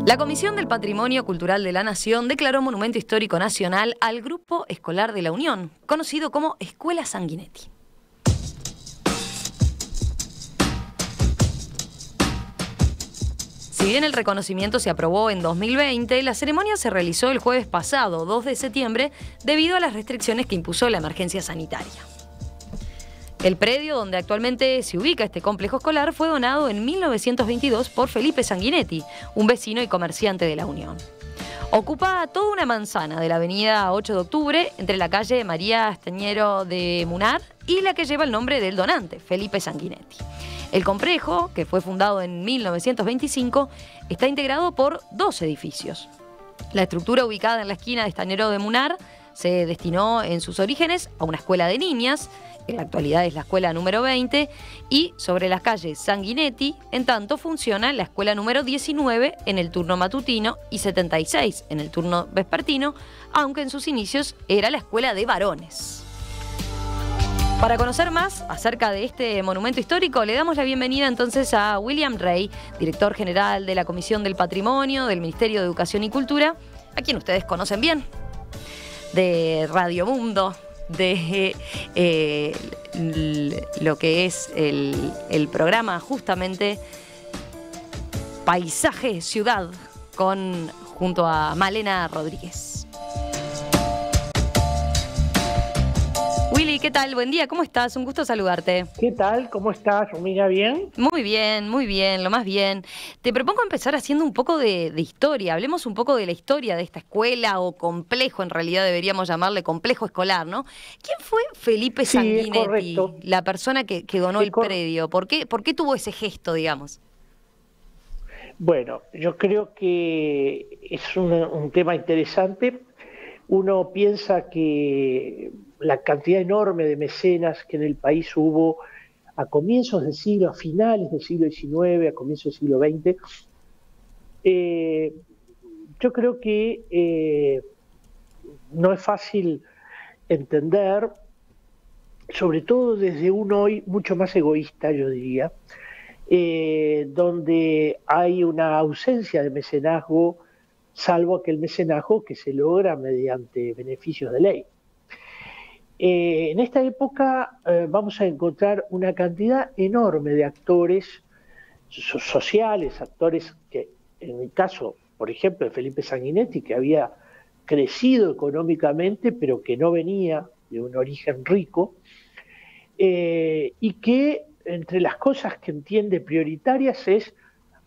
La Comisión del Patrimonio Cultural de la Nación declaró Monumento Histórico Nacional al Grupo Escolar de la Unión, conocido como Escuela Sanguinetti. Si bien el reconocimiento se aprobó en 2020, la ceremonia se realizó el jueves pasado, 2 de septiembre, debido a las restricciones que impuso la emergencia sanitaria. El predio donde actualmente se ubica este complejo escolar fue donado en 1922 por Felipe Sanguinetti, un vecino y comerciante de la Unión. Ocupa toda una manzana de la avenida 8 de octubre, entre la calle María Estañero de Munar y la que lleva el nombre del donante, Felipe Sanguinetti. El complejo, que fue fundado en 1925, está integrado por 2 edificios. La estructura ubicada en la esquina de Estañero de Munar se destinó en sus orígenes a una escuela de niñas, en la actualidad es la escuela número 20, y sobre las calles Sanguinetti, en tanto funciona la escuela número 19 en el turno matutino y 76 en el turno vespertino, aunque en sus inicios era la escuela de varones. Para conocer más acerca de este monumento histórico, le damos la bienvenida entonces a William Rey, director general de la Comisión del Patrimonio del Ministerio de Educación y Cultura, a quien ustedes conocen bien, de Radio Mundo, de lo que es el programa justamente Paisaje Ciudad junto a Malena Rodríguez. Willy, ¿qué tal? Buen día, ¿cómo estás? Un gusto saludarte. ¿Qué tal? ¿Cómo estás? ¿Romina, bien? Muy bien, lo más bien. Te propongo empezar haciendo un poco de historia. Hablemos un poco de la historia de esta escuela o complejo, en realidad deberíamos llamarle complejo escolar, ¿no? ¿Quién fue Felipe Sanguinetti, la persona que donó el predio? ¿Por qué tuvo ese gesto, digamos? Bueno, yo creo que es un tema interesante. Uno piensa que la cantidad enorme de mecenas que en el país hubo a comienzos del siglo, a finales del siglo XIX, a comienzos del siglo XX, yo creo que no es fácil entender, sobre todo desde un hoy mucho más egoísta, yo diría, donde hay una ausencia de mecenazgo, salvo aquel mecenazgo que se logra mediante beneficios de ley. En esta época vamos a encontrar una cantidad enorme de actores sociales, actores que, en el caso, por ejemplo, de Felipe Sanguinetti, que había crecido económicamente, pero que no venía de un origen rico, y que entre las cosas que entiende prioritarias es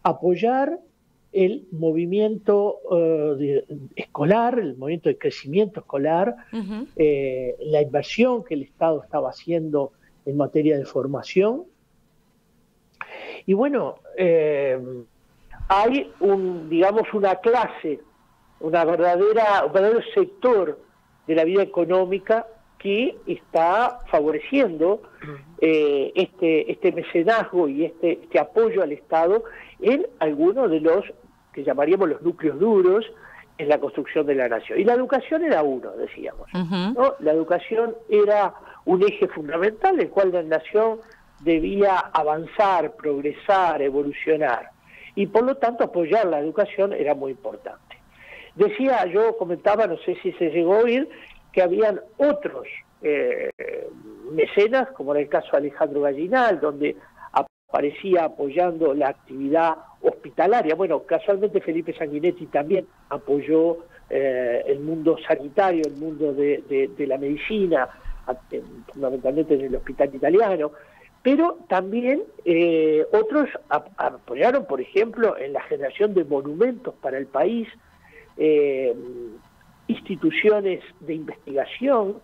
apoyar el movimiento escolar, el movimiento de crecimiento escolar, la inversión que el Estado estaba haciendo en materia de formación. Y bueno, hay una clase, un verdadero sector de la vida económica que está favoreciendo este mecenazgo y este apoyo al Estado en algunos de los que llamaríamos los núcleos duros en la construcción de la nación. Y la educación era uno, decíamos, ¿no? La educación era un eje fundamental, el cual la nación debía avanzar, progresar, evolucionar. Y por lo tanto apoyar la educación era muy importante. Yo comentaba, no sé si se llegó a oír, que habían otros mecenas, como era el caso de Alejandro Gallinal, donde aparecía apoyando la actividad hospitalaria. Bueno, casualmente Felipe Sanguinetti también apoyó el mundo sanitario, el mundo de la medicina, fundamentalmente en el hospital italiano, pero también otros apoyaron, por ejemplo, en la generación de monumentos para el país, instituciones de investigación,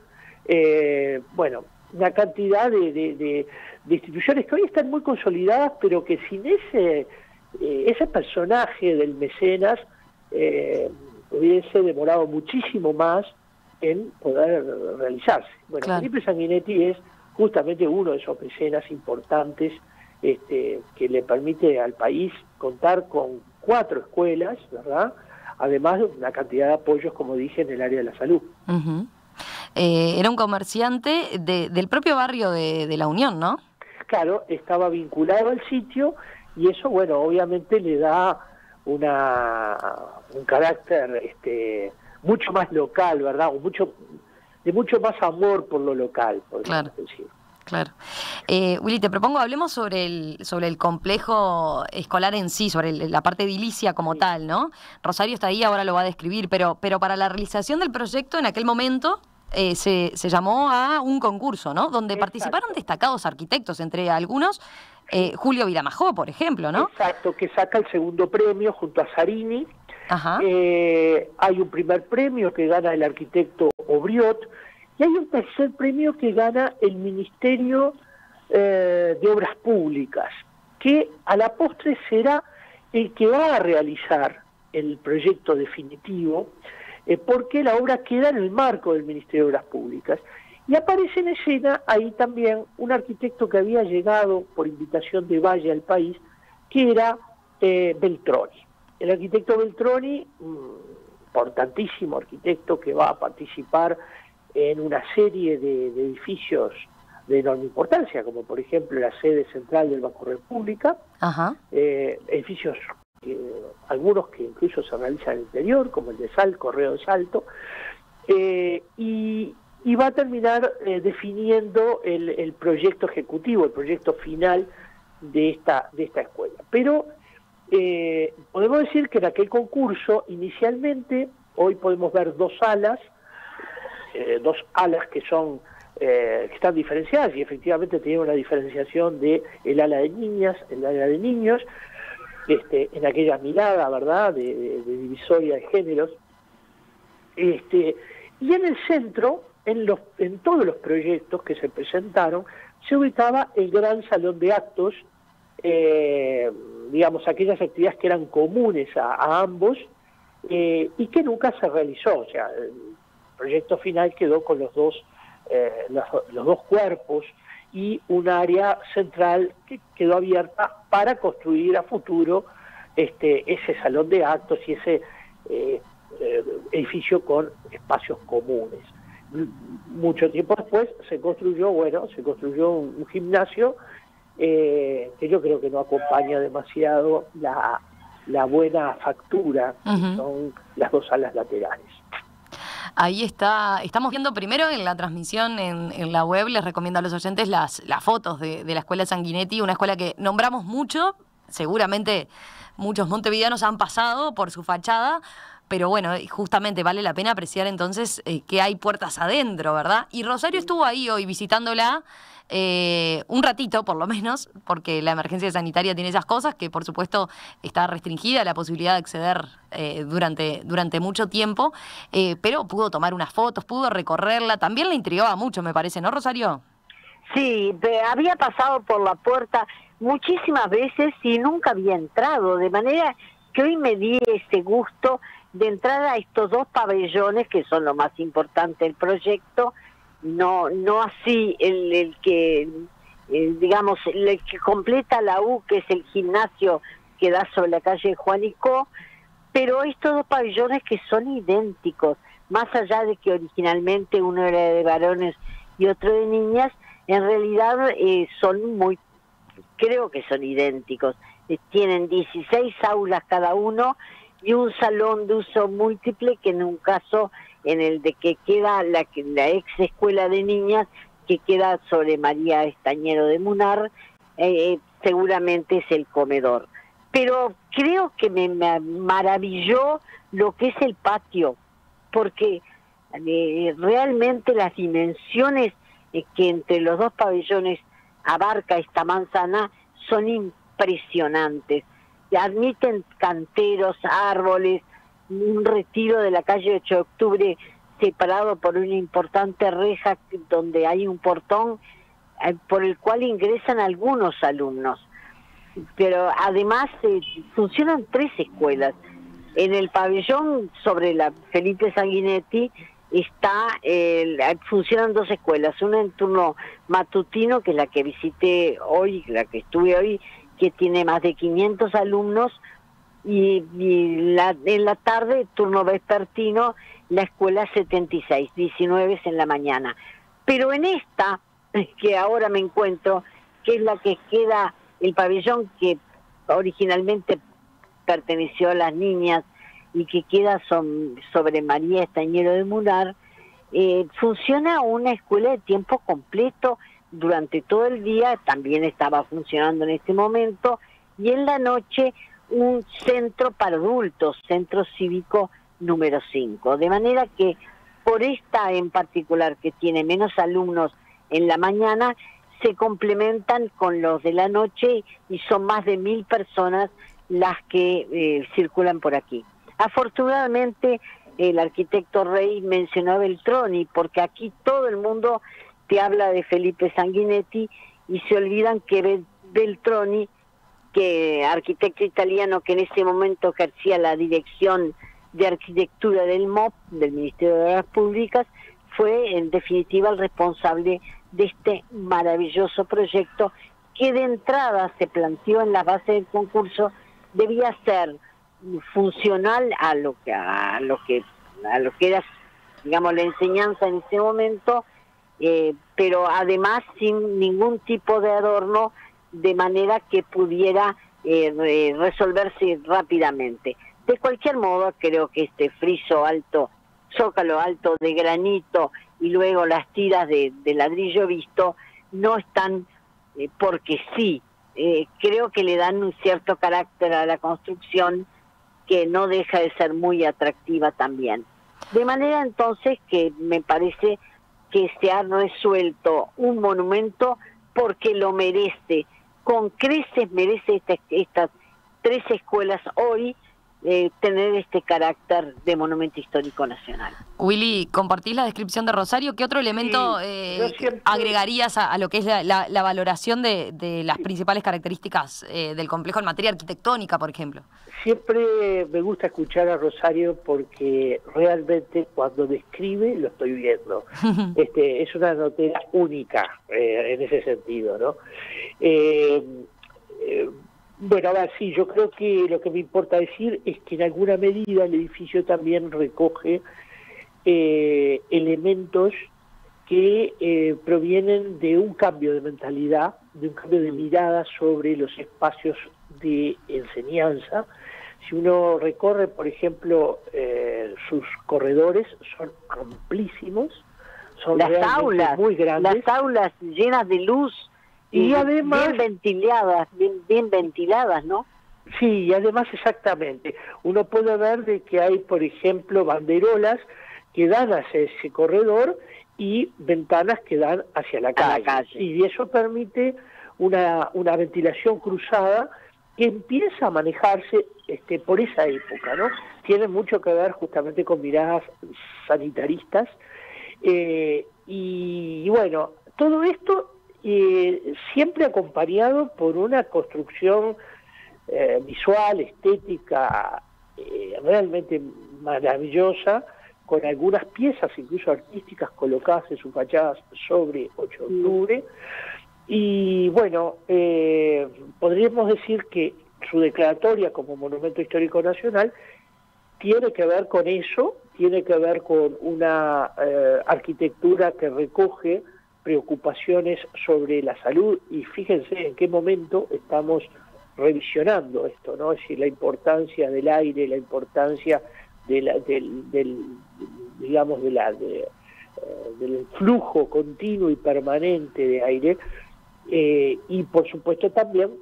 una cantidad de instituciones que hoy están muy consolidadas, pero que sin ese personaje del mecenas hubiese demorado muchísimo más en poder realizarse. Bueno, claro. Felipe Sanguinetti es justamente uno de esos mecenas importantes que le permite al país contar con 4 escuelas, ¿verdad?, además de una cantidad de apoyos, como dije, en el área de la salud. Era un comerciante del propio barrio de La Unión, ¿no? Claro, estaba vinculado al sitio y eso, bueno, obviamente le da un carácter mucho más local, ¿verdad? O de mucho más amor por lo local, podríamos decir. Claro. Willy, te propongo, hablemos sobre el complejo escolar en sí, sobre la parte edilicia como tal, ¿no? Rosario está ahí, ahora lo va a describir, pero para la realización del proyecto en aquel momento se llamó a un concurso, ¿no? Donde participaron destacados arquitectos, entre algunos Julio Viramajó, por ejemplo, ¿no? Exacto, que saca el segundo premio junto a Zarini. Ajá. Hay un primer premio que gana el arquitecto Obriot, y hay un tercer premio que gana el Ministerio de Obras Públicas, que a la postre será el que va a realizar el proyecto definitivo, porque la obra queda en el marco del Ministerio de Obras Públicas. Y aparece en escena ahí también un arquitecto que había llegado por invitación de Valle al país, que era Beltroni. El arquitecto Beltroni, importantísimo arquitecto que va a participar en una serie de edificios de enorme importancia, como por ejemplo la sede central del Banco República, edificios, algunos que incluso se realizan en el interior, como el de Correo de Salto, y va a terminar definiendo el proyecto ejecutivo, el proyecto final de esta escuela. Pero podemos decir que en aquel concurso, inicialmente, hoy podemos ver dos alas que son que están diferenciadas, y efectivamente tienen una diferenciación de el ala de niñas, el ala de niños, en aquella mirada, ¿verdad?, de divisoria de géneros, y en el centro, en todos los proyectos que se presentaron, se ubicaba el gran salón de actos, digamos, aquellas actividades que eran comunes a ambos, y que nunca se realizó. O sea, el proyecto final quedó con los dos cuerpos y un área central que quedó abierta para construir a futuro ese salón de actos y ese edificio con espacios comunes. Mucho tiempo después se construyó un gimnasio que yo creo que no acompaña demasiado la buena factura, que son las dos alas laterales. Ahí estamos viendo primero en la transmisión en la web, les recomiendo a los oyentes las fotos de la escuela Sanguinetti, una escuela que nombramos mucho, seguramente muchos montevideanos han pasado por su fachada, pero bueno, justamente vale la pena apreciar entonces que hay puertas adentro, ¿verdad? Y Rosario estuvo ahí hoy visitándola un ratito por lo menos, porque la emergencia sanitaria tiene esas cosas, que por supuesto está restringida la posibilidad de acceder durante mucho tiempo, pero pudo tomar unas fotos, pudo recorrerla, también le intrigaba mucho, me parece, ¿no, Rosario? Sí, había pasado por la puerta muchísimas veces y nunca había entrado, de manera que hoy me di ese gusto de entrar a estos dos pabellones que son lo más importante del proyecto, no así el que digamos el que completa la U, que es el gimnasio que da sobre la calle Juanico, pero estos dos pabellones que son idénticos, más allá de que originalmente uno era de varones y otro de niñas, en realidad creo que son idénticos. Tienen 16 aulas cada uno y un salón de uso múltiple, que en un caso en el de que queda la ex escuela de niñas, que queda sobre María Estañero de Munar, seguramente es el comedor. Pero creo que me maravilló lo que es el patio, porque realmente las dimensiones que entre los dos pabellones abarca esta manzana son impresionantes. Admiten canteros, árboles, un retiro de la calle 8 de octubre separado por una importante reja donde hay un portón por el cual ingresan algunos alumnos. Pero además funcionan 3 escuelas. En el pabellón sobre la Felipe Sanguinetti funcionan 2 escuelas, una en turno matutino, que es la que visité hoy, la que estuve hoy, que tiene más de 500 alumnos, y en la tarde, turno vespertino, la escuela 76, 19 en la mañana. Pero en esta, que ahora me encuentro, que es la que queda, el pabellón que originalmente perteneció a las niñas y que queda sobre María Estañero de Munar, funciona una escuela de tiempo completo durante todo el día, también estaba funcionando en este momento, y en la noche un centro para adultos, centro cívico número 5. De manera que por esta en particular, que tiene menos alumnos en la mañana, se complementan con los de la noche y son más de 1000 personas las que circulan por aquí. Afortunadamente, el arquitecto Rey mencionó a Beltroni, porque aquí todo el mundo te habla de Felipe Sanguinetti y se olvidan que Beltroni, que arquitecto italiano que en ese momento ejercía la dirección de arquitectura del MOP, del Ministerio de Obras Públicas, fue en definitiva el responsable de este maravilloso proyecto que de entrada se planteó en la base del concurso, debía ser funcional a lo que era, digamos, la enseñanza en ese momento, pero además sin ningún tipo de adorno, de manera que pudiera resolverse rápidamente. De cualquier modo, creo que este friso alto, zócalo alto de granito y luego las tiras de ladrillo visto no están porque sí. Creo que le dan un cierto carácter a la construcción que no deja de ser muy atractiva también. De manera entonces que me parece que se ha resuelto un monumento porque lo merece. Con creces merece estas 3 escuelas hoy tener este carácter de monumento histórico nacional. Willy, compartís la descripción de Rosario. ¿Qué otro elemento agregarías a lo que es la valoración de las principales características del complejo en materia arquitectónica, por ejemplo? Siempre me gusta escuchar a Rosario porque realmente cuando describe lo estoy viendo. Es una notera única en ese sentido, ¿no? Bueno, a ver, sí, yo creo que lo que me importa decir es que en alguna medida el edificio también recoge elementos que provienen de un cambio de mentalidad, de un cambio de mirada sobre los espacios de enseñanza. Si uno recorre, por ejemplo, sus corredores, son amplísimos, son las aulas muy grandes. Las aulas llenas de luz y además bien ventiladas, ¿no? Sí, y además exactamente. Uno puede ver de que hay, por ejemplo, banderolas que dan hacia ese corredor y ventanas que dan hacia la calle. Y eso permite una ventilación cruzada que empieza a manejarse por esa época, ¿no? Tiene mucho que ver justamente con miradas sanitaristas. Y bueno, todo esto siempre acompañado por una construcción visual, estética, realmente maravillosa, con algunas piezas incluso artísticas colocadas en sus fachadas sobre 8 de octubre. Y bueno, podríamos decir que su declaratoria como Monumento Histórico Nacional tiene que ver con eso, tiene que ver con una arquitectura que recoge preocupaciones sobre la salud, y fíjense en qué momento estamos revisionando esto, ¿no? Es decir, la importancia del aire, la importancia del flujo continuo y permanente de aire, y por supuesto también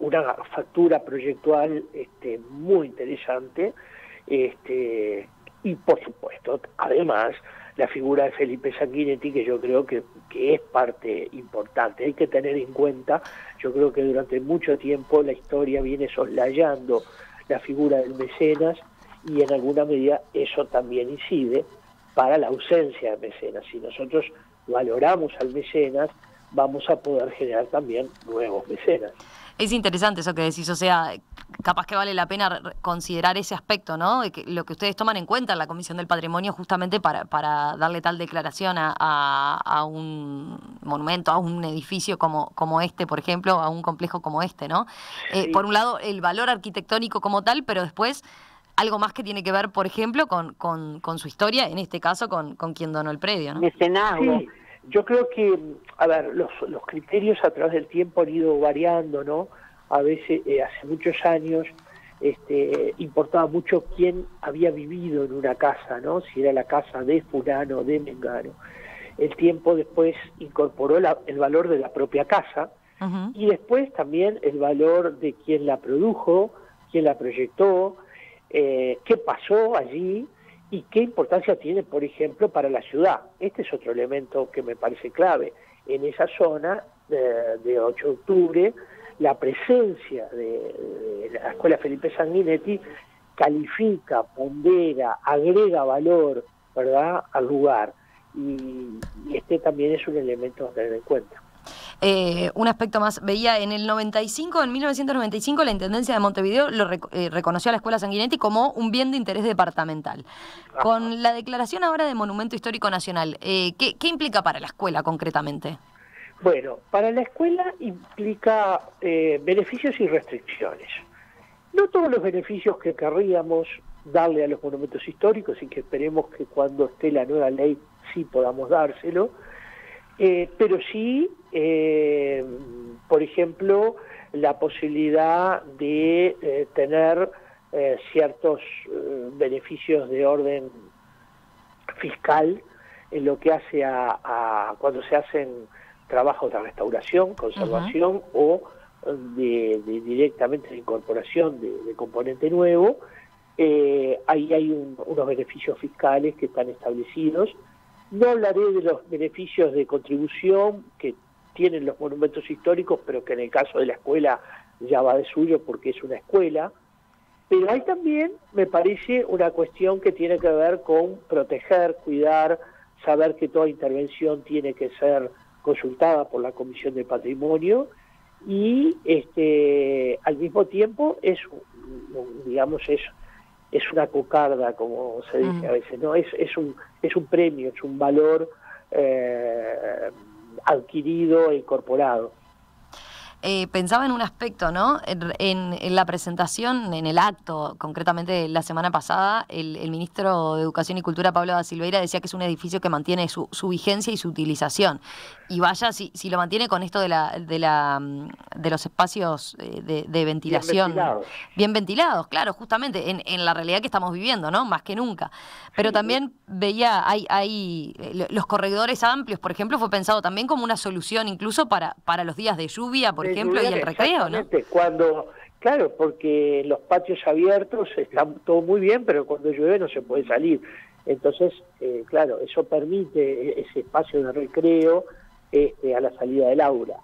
una factura proyectual muy interesante, y por supuesto además la figura de Felipe Sanguinetti, que yo creo que es parte importante. Hay que tener en cuenta, yo creo que durante mucho tiempo la historia viene soslayando la figura del mecenas, y en alguna medida eso también incide para la ausencia de mecenas. Si nosotros valoramos al mecenas, vamos a poder generar también nuevos mecenas. Es interesante eso que decís, o sea, capaz que vale la pena considerar ese aspecto, ¿no? De que lo que ustedes toman en cuenta en la Comisión del Patrimonio justamente para darle tal declaración a un monumento, a un edificio como este, por ejemplo, a un complejo como este, ¿no? Sí. Por un lado, el valor arquitectónico como tal, pero después algo más que tiene que ver, por ejemplo, con su historia, en este caso con quien donó el predio, ¿no? Mecenazgo. Sí. Yo creo que, a ver, los criterios a través del tiempo han ido variando, ¿no? a veces, hace muchos años, importaba mucho quién había vivido en una casa, ¿no? Si era la casa de fulano, de mengano. El tiempo después incorporó el valor de la propia casa, y después también el valor de quién la produjo, quién la proyectó, qué pasó allí y qué importancia tiene, por ejemplo, para la ciudad. Este es otro elemento que me parece clave. En esa zona de 8 de octubre, la presencia de la Escuela Felipe Sanguinetti califica, pondera, agrega valor, ¿verdad?, al lugar. Y este también es un elemento a tener en cuenta. Un aspecto más, veía en el 1995, la Intendencia de Montevideo reconoció a la Escuela Sanguinetti como un bien de interés departamental. Con la declaración ahora de Monumento Histórico Nacional, ¿qué implica para la escuela concretamente? Bueno, para la escuela implica beneficios y restricciones. No todos los beneficios que querríamos darle a los monumentos históricos, y que esperemos que cuando esté la nueva ley sí podamos dárselo, pero sí, por ejemplo, la posibilidad de tener ciertos beneficios de orden fiscal en lo que hace a cuando se hacen trabajos de restauración, conservación o directamente de incorporación de componente nuevo. Ahí hay unos beneficios fiscales que están establecidos. No hablaré de los beneficios de contribución que tienen los monumentos históricos, pero que en el caso de la escuela ya va de suyo porque es una escuela. Pero hay también, me parece, una cuestión que tiene que ver con proteger, cuidar, saber que toda intervención tiene que ser consultada por la Comisión de Patrimonio, y al mismo tiempo es una cocarda, como se dice a veces, ¿no? Es un premio, es un valor adquirido e incorporado. Pensaba en un aspecto, ¿no? En la presentación, en el acto, concretamente la semana pasada, el ministro de Educación y Cultura, Pablo da Silveira, decía que es un edificio que mantiene su vigencia y su utilización. Y vaya, si lo mantiene con esto de los espacios de ventilación. Bien ventilados, claro, justamente, en la realidad que estamos viviendo, ¿no? Más que nunca. Pero también veía, hay los corredores amplios, por ejemplo, fue pensado también como una solución incluso para los días de lluvia, por ejemplo, y el recreo, ¿no? Claro, porque los patios abiertos están todo muy bien, pero cuando llueve no se puede salir. Entonces, claro, eso permite ese espacio de recreo a la salida del aula.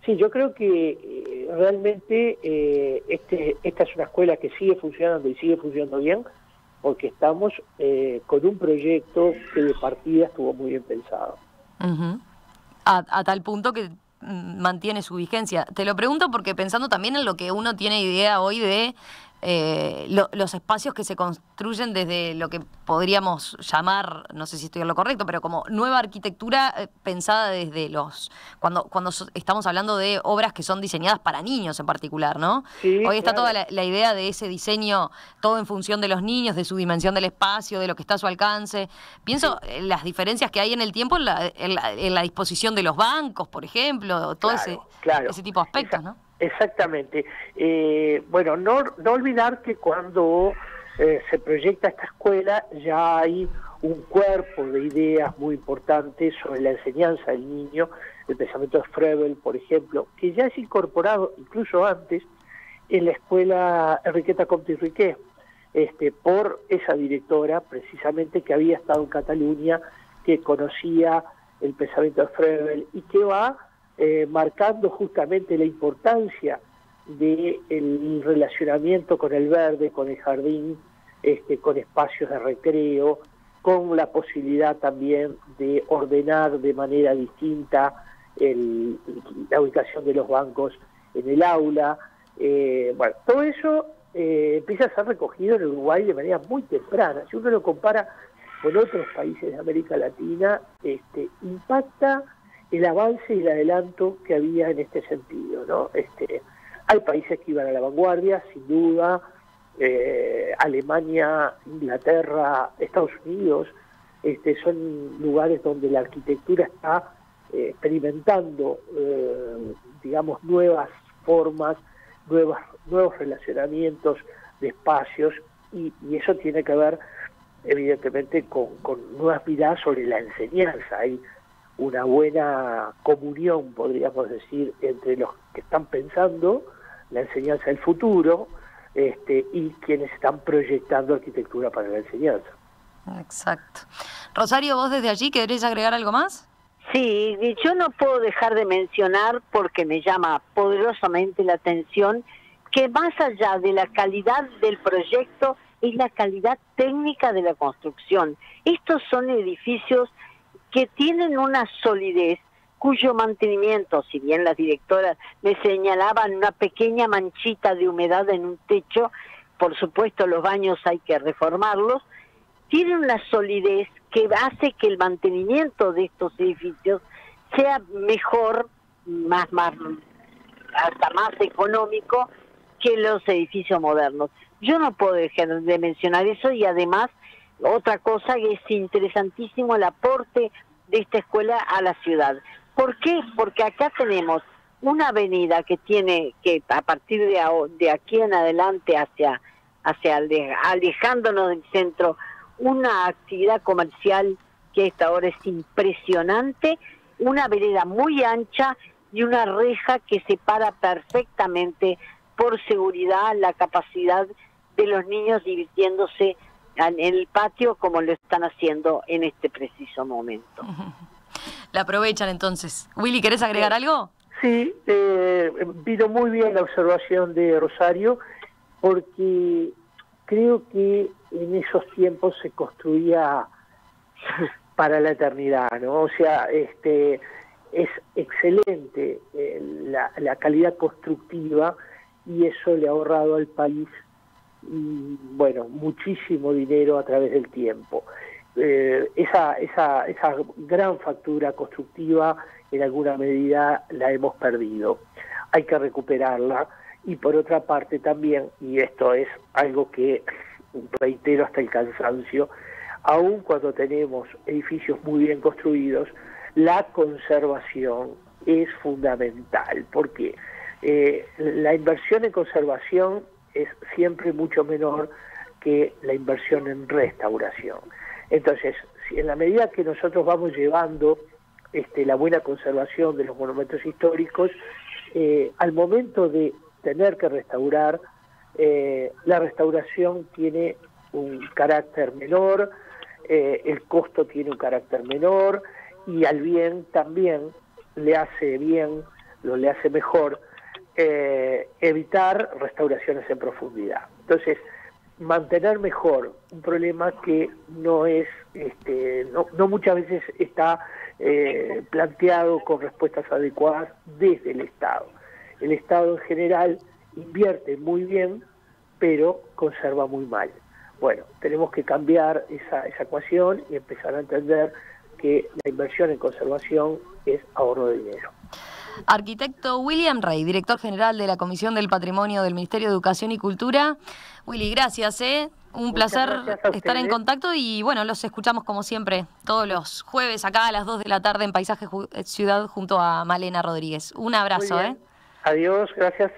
Sí, yo creo que realmente esta es una escuela que sigue funcionando y sigue funcionando bien, porque estamos con un proyecto que de partida estuvo muy bien pensado. A tal punto que mantiene su vigencia. Te lo pregunto porque pensando también en lo que uno tiene idea hoy de los espacios que se construyen desde lo que podríamos llamar, no sé si estoy en lo correcto, pero como nueva arquitectura pensada desde cuando estamos hablando de obras que son diseñadas para niños en particular, ¿no? Sí, hoy está claro. toda la idea de ese diseño, todo en función de los niños, de su dimensión del espacio, de lo que está a su alcance. Pienso en las diferencias que hay en el tiempo, en la disposición de los bancos, por ejemplo, todo ese tipo de aspectos, ¿no? Exactamente. Bueno, no olvidar que cuando se proyecta esta escuela ya hay un cuerpo de ideas muy importantes sobre la enseñanza del niño, el pensamiento de Froebel, por ejemplo, que ya es incorporado incluso antes en la escuela Enriqueta Comte y Riquet, por esa directora precisamente que había estado en Cataluña, que conocía el pensamiento de Froebel y que va marcando justamente la importancia del relacionamiento con el verde, con el jardín, con espacios de recreo, con la posibilidad también de ordenar de manera distinta la ubicación de los bancos en el aula. Bueno, todo eso empieza a ser recogido en Uruguay de manera muy temprana. Si uno lo compara con otros países de América Latina, impacta el avance y el adelanto que había en este sentido, ¿no? Hay países que iban a la vanguardia, sin duda, Alemania, Inglaterra, Estados Unidos, son lugares donde la arquitectura está experimentando, digamos, nuevas formas nuevos relacionamientos de espacios, y eso tiene que ver evidentemente con nuevas miradas sobre la enseñanza. Hay una buena comunión, podríamos decir, entre los que están pensando la enseñanza del futuro y quienes están proyectando arquitectura para la enseñanza. Exacto. Rosario, vos desde allí, ¿querés agregar algo más? Sí, yo no puedo dejar de mencionar, porque me llama poderosamente la atención, que más allá de la calidad del proyecto es la calidad técnica de la construcción. Estos son edificios que tienen una solidez, cuyo mantenimiento, si bien las directoras me señalaban una pequeña manchita de humedad en un techo, por supuesto los baños hay que reformarlos, tienen una solidez que hace que el mantenimiento de estos edificios sea mejor, hasta más económico que los edificios modernos. Yo no puedo dejar de mencionar eso, y además otra cosa que es interesantísimo, el aporte de esta escuela a la ciudad. ¿Por qué? Porque acá tenemos una avenida que tiene que, a partir de aquí en adelante, alejándonos del centro, una actividad comercial que a esta hora es impresionante, una vereda muy ancha y una reja que separa perfectamente por seguridad la capacidad de los niños divirtiéndose en el patio como lo están haciendo en este preciso momento. La aprovechan entonces. Willy, ¿querés agregar algo? Sí, vino muy bien la observación de Rosario, porque creo que en esos tiempos se construía para la eternidad, ¿no? O sea, es excelente la calidad constructiva, y eso le ha ahorrado al país, bueno, muchísimo dinero a través del tiempo. Esa gran factura constructiva en alguna medida la hemos perdido. Hay que recuperarla, y por otra parte también, y esto es algo que reitero hasta el cansancio, aun cuando tenemos edificios muy bien construidos, la conservación es fundamental, porque la inversión en conservación es siempre mucho menor que la inversión en restauración. Entonces, si en la medida que nosotros vamos llevando la buena conservación de los monumentos históricos, al momento de tener que restaurar, la restauración tiene un carácter menor, el costo tiene un carácter menor, y al bien también le hace mejor evitar restauraciones en profundidad. Entonces, mantener mejor un problema que no es, no muchas veces está planteado con respuestas adecuadas desde el Estado. El Estado en general invierte muy bien, pero conserva muy mal. Bueno, tenemos que cambiar esa ecuación y empezar a entender que la inversión en conservación es ahorro de dinero. Arquitecto William Rey, director general de la Comisión del Patrimonio del Ministerio de Educación y Cultura. Willy, gracias, un placer estar en contacto, y bueno, los escuchamos como siempre todos los jueves acá a las 2 de la tarde en Paisaje Ciudad junto a Malena Rodríguez. Un abrazo. Adiós, gracias.